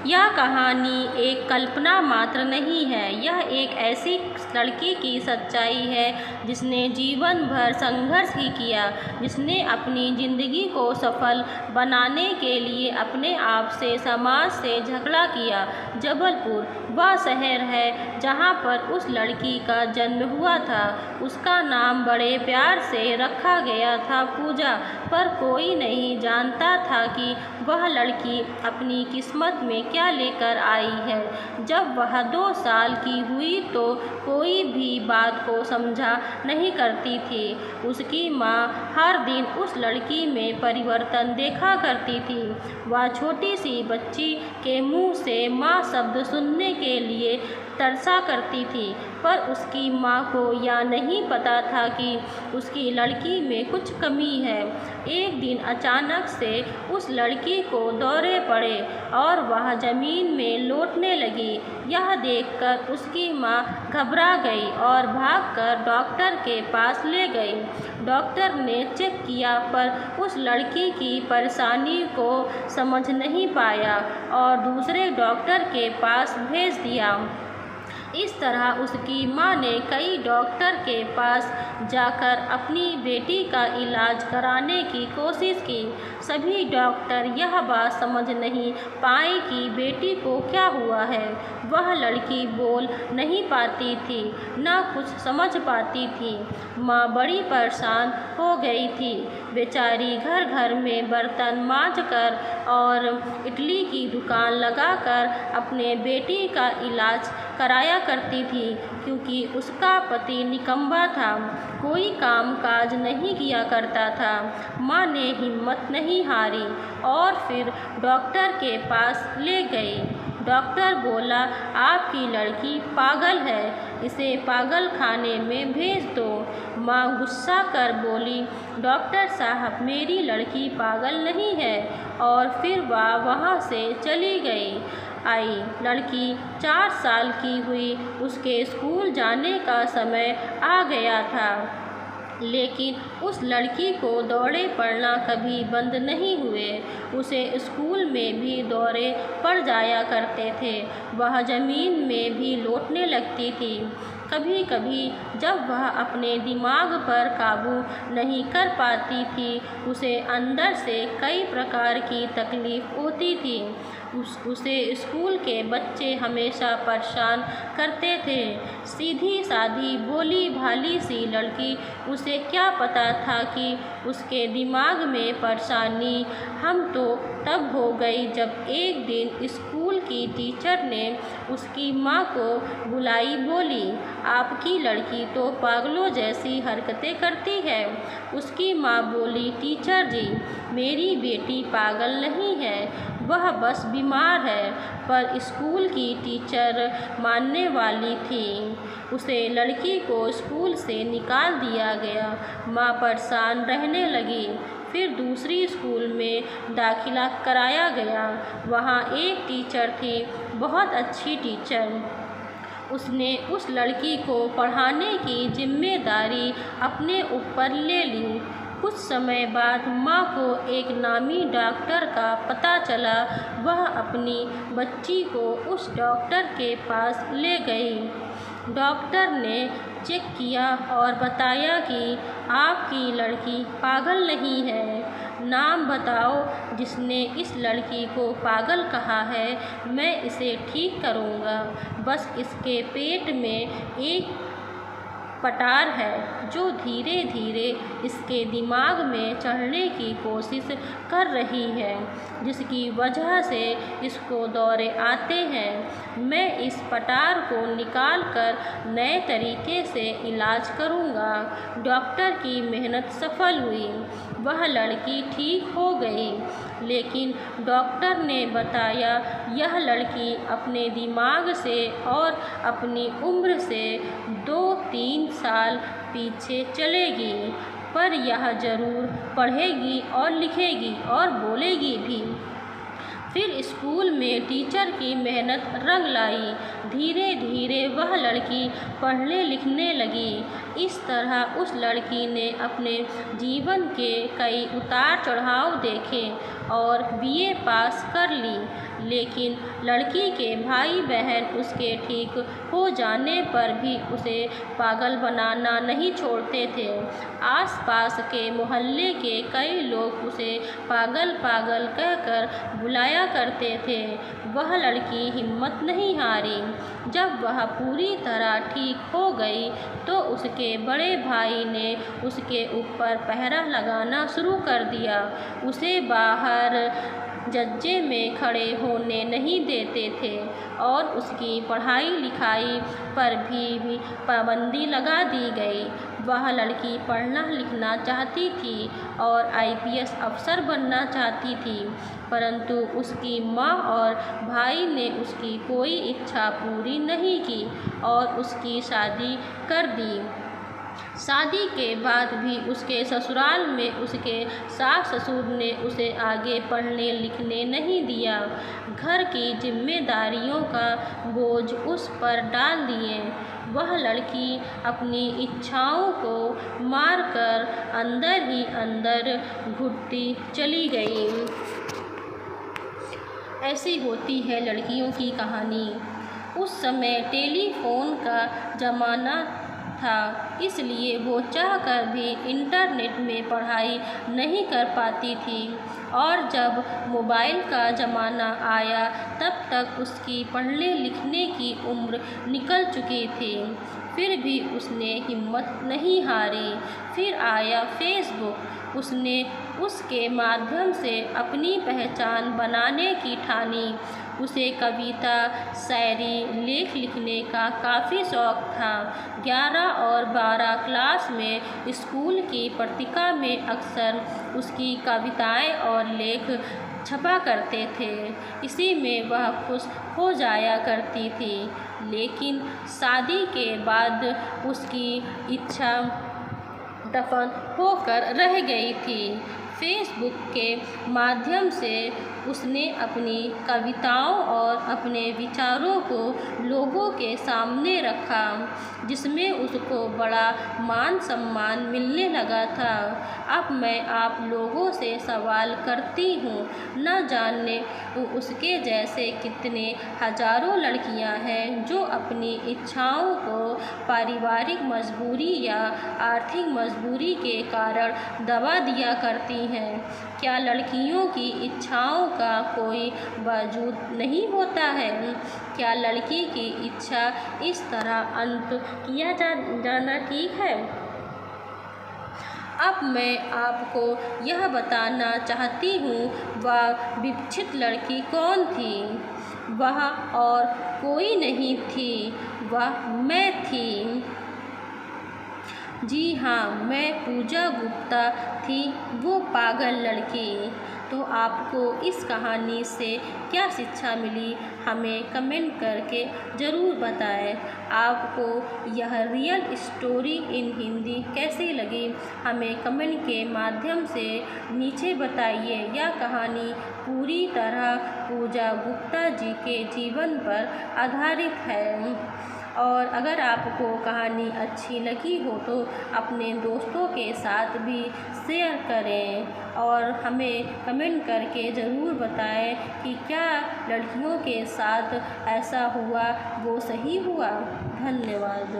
यह कहानी एक कल्पना मात्र नहीं है, यह एक ऐसी लड़की की सच्चाई है जिसने जीवन भर संघर्ष ही किया, जिसने अपनी ज़िंदगी को सफल बनाने के लिए अपने आप से, समाज से झगड़ा किया। जबलपुर वह शहर है जहाँ पर उस लड़की का जन्म हुआ था। उसका नाम बड़े प्यार से रखा गया था पूजा, पर कोई नहीं जानता था कि वह लड़की अपनी किस्मत में क्या लेकर आई है। जब वह 2 साल की हुई तो कोई भी बात को समझा नहीं करती थी। उसकी माँ हर दिन उस लड़की में परिवर्तन देखा करती थी। वह छोटी सी बच्ची के मुंह से माँ शब्द सुनने के लिए तरसा करती थी, पर उसकी माँ को यह नहीं पता था कि उसकी लड़की में कुछ कमी है। एक दिन अचानक से उस लड़की को दौरे पड़े और वह ज़मीन में लोटने लगी। यह देखकर उसकी माँ घबरा गई और भागकर डॉक्टर के पास ले गई। डॉक्टर ने चेक किया पर उस लड़की की परेशानी को समझ नहीं पाया और दूसरे डॉक्टर के पास भेज दिया। इस तरह उसकी माँ ने कई डॉक्टर के पास जाकर अपनी बेटी का इलाज कराने की कोशिश की। सभी डॉक्टर यह बात समझ नहीं पाए कि बेटी को क्या हुआ है। वह लड़की बोल नहीं पाती थी, न कुछ समझ पाती थी। माँ बड़ी परेशान हो गई थी। बेचारी घर घर में बर्तन मांजकर और इडली की दुकान लगाकर अपने बेटी का इलाज कराया करती थी, क्योंकि उसका पति निकम्मा था, कोई काम काज नहीं किया करता था। माँ ने हिम्मत नहीं हारी और फिर डॉक्टर के पास ले गई। डॉक्टर बोला, आपकी लड़की पागल है, इसे पागल खाने में भेज दो। माँ गुस्सा कर बोली, डॉक्टर साहब मेरी लड़की पागल नहीं है, और फिर वह वहाँ से चली आई। लड़की 4 साल की हुई, उसके स्कूल जाने का समय आ गया था, लेकिन उस लड़की को दौरे पड़ना कभी बंद नहीं हुए। उसे स्कूल में भी दौरे पड़ जाया करते थे। वह ज़मीन में भी लौटने लगती थी। कभी कभी जब वह अपने दिमाग पर काबू नहीं कर पाती थी, उसे अंदर से कई प्रकार की तकलीफ़ होती थी। उसे स्कूल के बच्चे हमेशा परेशान करते थे। सीधी सादी भोली भाली सी लड़की, उसे क्या पता था कि उसके दिमाग में परेशानी हम तो तब हो गई जब एक दिन स्कूल की टीचर ने उसकी माँ को बुलाई, बोली, आपकी लड़की तो पागलों जैसी हरकतें करती है। उसकी माँ बोली, टीचर जी मेरी बेटी पागल नहीं है, वह बस बीमार है। पर स्कूल की टीचर मानने वाली थी। उसे लड़की को स्कूल से निकाल दिया गया। माँ परेशान रहने लगी। फिर दूसरी स्कूल में दाखिला कराया गया। वहाँ एक टीचर थी, बहुत अच्छी टीचर। उसने उस लड़की को पढ़ाने की जिम्मेदारी अपने ऊपर ले ली। कुछ समय बाद माँ को एक नामी डॉक्टर का पता चला। वह अपनी बच्ची को उस डॉक्टर के पास ले गई। डॉक्टर ने चेक किया और बताया कि आपकी लड़की पागल नहीं है। नाम बताओ जिसने इस लड़की को पागल कहा है, मैं इसे ठीक करूँगा। बस इसके पेट में एक पटार है जो धीरे धीरे इसके दिमाग में चढ़ने की कोशिश कर रही है, जिसकी वजह से इसको दौरे आते हैं। मैं इस पटार को निकाल कर नए तरीके से इलाज करूँगा। डॉक्टर की मेहनत सफल हुई। वह लड़की ठीक हो गई, लेकिन डॉक्टर ने बताया यह लड़की अपने दिमाग से और अपनी उम्र से 2-3 साल पीछे चलेगी, पर यह ज़रूर पढ़ेगी और लिखेगी और बोलेगी भी। फिर स्कूल में टीचर की मेहनत रंग लाई। धीरे धीरे वह लड़की पढ़ने लिखने लगी। इस तरह उस लड़की ने अपने जीवन के कई उतार चढ़ाव देखे और बीए पास कर ली। लेकिन लड़की के भाई बहन उसके ठीक हो जाने पर भी उसे पागल बनाना नहीं छोड़ते थे। आसपास के मोहल्ले के कई लोग उसे पागल पागल कहकर बुलाया करते थे। वह लड़की हिम्मत नहीं हारी। जब वह पूरी तरह ठीक हो गई तो उसके बड़े भाई ने उसके ऊपर पहरा लगाना शुरू कर दिया। उसे बाहर जज्जे में खड़े होने नहीं देते थे और उसकी पढ़ाई लिखाई पर भी पाबंदी लगा दी गई। वह लड़की पढ़ना लिखना चाहती थी और IPS अफसर बनना चाहती थी, परंतु उसकी माँ और भाई ने उसकी कोई इच्छा पूरी नहीं की और उसकी शादी कर दी। शादी के बाद भी उसके ससुराल में उसके सास ससुर ने उसे आगे पढ़ने लिखने नहीं दिया। घर की जिम्मेदारियों का बोझ उस पर डाल दिए। वह लड़की अपनी इच्छाओं को मारकर अंदर ही अंदर घुटती चली गई। ऐसी होती है लड़कियों की कहानी। उस समय टेलीफोन का ज़माना था, इसलिए वो चाहकर भी इंटरनेट में पढ़ाई नहीं कर पाती थी और जब मोबाइल का ज़माना आया तब तक उसकी पढ़ने लिखने की उम्र निकल चुकी थी। फिर भी उसने हिम्मत नहीं हारी। फिर आया फेसबुक। उसने उसके माध्यम से अपनी पहचान बनाने की ठानी। उसे कविता, शायरी, लेख लिखने का काफ़ी शौक़ था। 11 और 12 क्लास में स्कूल की पत्रिका में अक्सर उसकी कविताएं और लेख छपा करते थे। इसी में वह खुश हो जाया करती थी। लेकिन शादी के बाद उसकी इच्छा दफन होकर रह गई थी। फेसबुक के माध्यम से उसने अपनी कविताओं और अपने विचारों को लोगों के सामने रखा, जिसमें उसको बड़ा मान सम्मान मिलने लगा था। अब मैं आप लोगों से सवाल करती हूँ, न जाने उसके जैसे कितने हजारों लड़कियाँ हैं जो अपनी इच्छाओं को पारिवारिक मजबूरी या आर्थिक मजबूरी के कारण दबा दिया करती हैं। क्या लड़कियों की इच्छाओं का कोई वजूद नहीं होता है? क्या लड़की की इच्छा इस तरह अंत किया जाना ठीक है? अब मैं आपको यह बताना चाहती हूँ वह विपक्षित लड़की कौन थी। वह और कोई नहीं थी, वह मैं थी। जी हाँ, मैं पूजा गुप्ता थी, वो पागल लड़की। तो आपको इस कहानी से क्या शिक्षा मिली, हमें कमेंट करके ज़रूर बताएं। आपको यह रियल स्टोरी इन हिंदी कैसी लगी, हमें कमेंट के माध्यम से नीचे बताइए। यह कहानी पूरी तरह पूजा गुप्ता जी के जीवन पर आधारित है। और अगर आपको कहानी अच्छी लगी हो तो अपने दोस्तों के साथ भी शेयर करें और हमें कमेंट करके ज़रूर बताएं कि क्या लड़कियों के साथ ऐसा हुआ वो सही हुआ। धन्यवाद।